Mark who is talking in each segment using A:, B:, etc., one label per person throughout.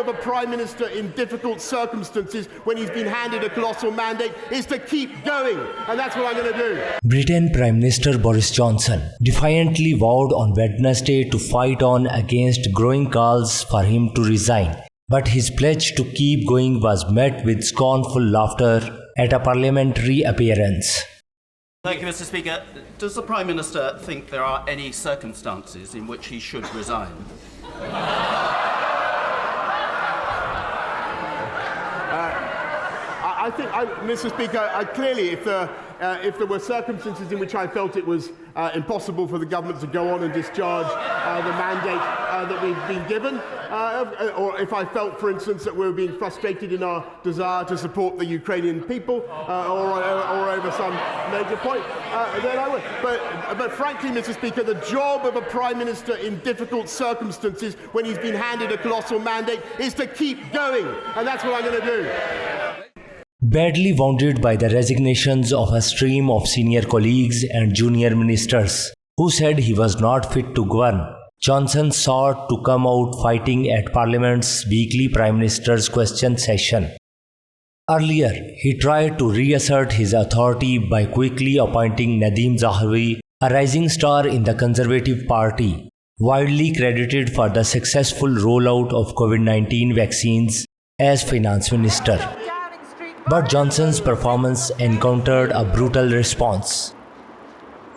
A: of a Prime Minister in difficult circumstances when he's been handed a colossal mandate is to keep going, and that's what I'm going to do.
B: Britain Prime Minister Boris Johnson defiantly vowed on Wednesday to fight on against growing calls for him to resign. But his pledge to keep going was met with scornful laughter at a parliamentary appearance.
C: Thank you, Mr. Speaker. Does the Prime Minister think there are any circumstances in which he should resign?
A: I think, Mr. Speaker, clearly, if there were circumstances in which I felt it was impossible for the government to go on and discharge the mandate that we've been given, or if I felt, for instance, that we were being frustrated in our desire to support the Ukrainian people, or over some major point, then I would. But frankly, Mr. Speaker, the job of a Prime Minister in difficult circumstances when he's been handed a colossal mandate is to keep going, and that's what I'm going to do.
B: Badly wounded by the resignations of a stream of senior colleagues and junior ministers who said he was not fit to govern, Johnson sought to come out fighting at Parliament's weekly Prime Minister's question session. Earlier, he tried to reassert his authority by quickly appointing Nadhim Zahawi, a rising star in the Conservative Party, widely credited for the successful rollout of COVID-19 vaccines, as Finance Minister. But Johnson's performance encountered a brutal response.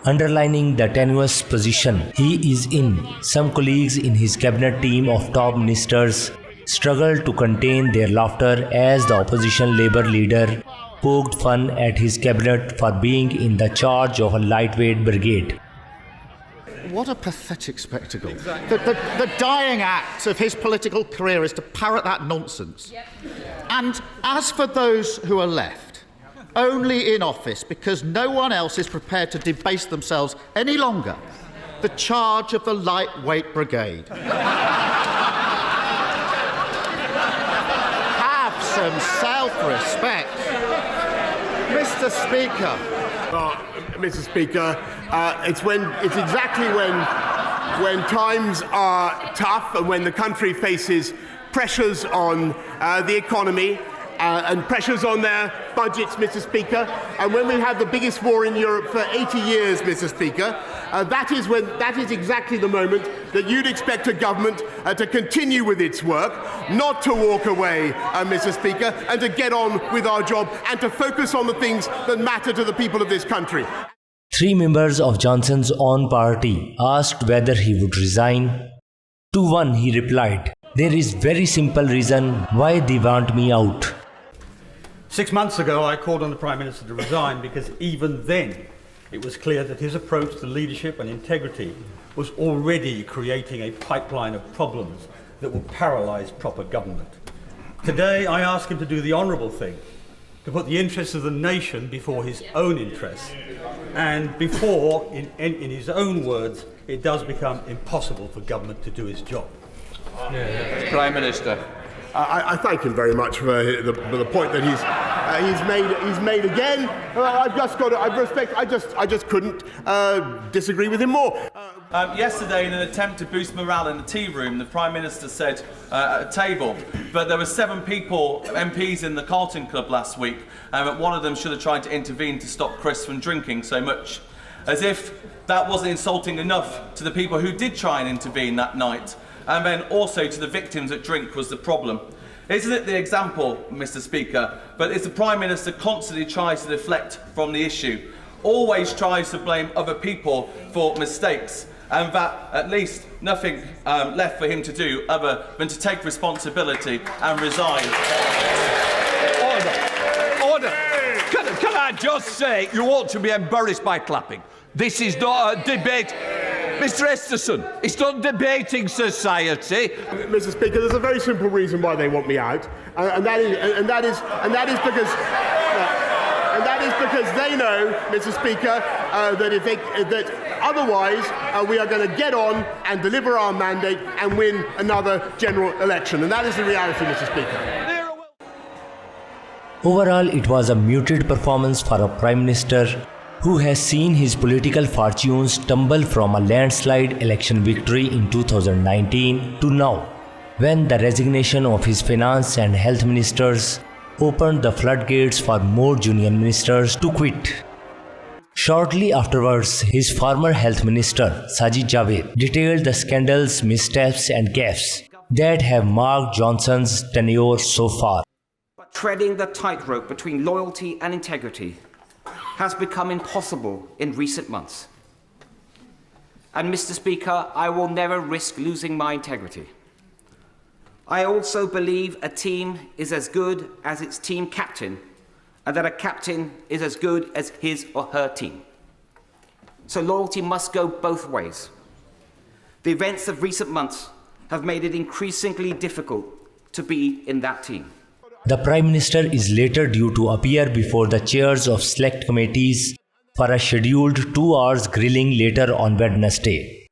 B: Underlining the tenuous position he is in, some colleagues in his cabinet team of top ministers struggled to contain their laughter as the opposition Labour leader poked fun at his cabinet for being in the charge of a lightweight brigade.
D: What a pathetic spectacle. Exactly. The dying act of his political career is to parrot that nonsense. Yep. And as for those who are left, only in office because no one else is prepared to debase themselves any longer, the charge of the lightweight brigade. Have some self-respect. Mr. Speaker.
A: Mr. Speaker, it's exactly when times are tough and when the country faces pressures on the economy and pressures on their budgets, Mr. Speaker, and when we have the biggest war in Europe for 80 years, Mr. Speaker, that is exactly the moment that you'd expect a government to continue with its work, not to walk away, Mr. Speaker, and to get on with our job and to focus on the things that matter to the people of this country.
B: 3 members of Johnson's own party asked whether he would resign. To one he replied, "There is very simple reason why they want me out."
E: 6 months ago, I called on the Prime Minister to resign because even then it was clear that his approach to leadership and integrity was already creating a pipeline of problems that will paralyse proper government. Today, I ask him to do the honourable thing, to put the interests of the nation before his own interests, and before, in his own words, it does become impossible for government to do its job.
F: Prime Minister.
A: I thank him very much for the point that he's made again. I just couldn't disagree with him more.
G: Yesterday, in an attempt to boost morale in the tea room, the Prime Minister said at a table, but there were 7 people, MPs in the Carlton Club last week, and one of them should have tried to intervene to stop Chris from drinking so much. As if that wasn't insulting enough to the people who did try and intervene that night, and then also to the victims that drink was the problem. Isn't it the example, Mr. Speaker, but as the Prime Minister constantly tries to deflect from the issue, always tries to blame other people for mistakes, and that at least nothing left for him to do other than to take responsibility and resign.
F: Order. Can I just say, you ought to be embarrassed by clapping. This is not a debate. Mr. Esterson, it's not debating society.
A: Mr. Speaker, there's a very simple reason why they want me out, and that is because they know, Mr. Speaker, that otherwise we are going to get on and deliver our mandate and win another general election, and that is the reality, Mr. Speaker.
B: Overall, it was a muted performance for a Prime Minister who has seen his political fortunes tumble from a landslide election victory in 2019 to now. when the resignation of his finance and health ministers opened the floodgates for more junior ministers to quit. Shortly afterwards, his former health minister, Sajid Javid, detailed the scandals, missteps and gaffes that have marked Johnson's tenure so far.
H: Treading the tightrope between loyalty and integrity has become impossible in recent months. And Mr. Speaker, I will never risk losing my integrity. I also believe a team is as good as its team captain, and that a captain is as good as his or her team. So loyalty must go both ways. The events of recent months have made it increasingly difficult to be in that team.
B: The Prime Minister is later due to appear before the chairs of select committees for a scheduled 2 hours grilling later on Wednesday.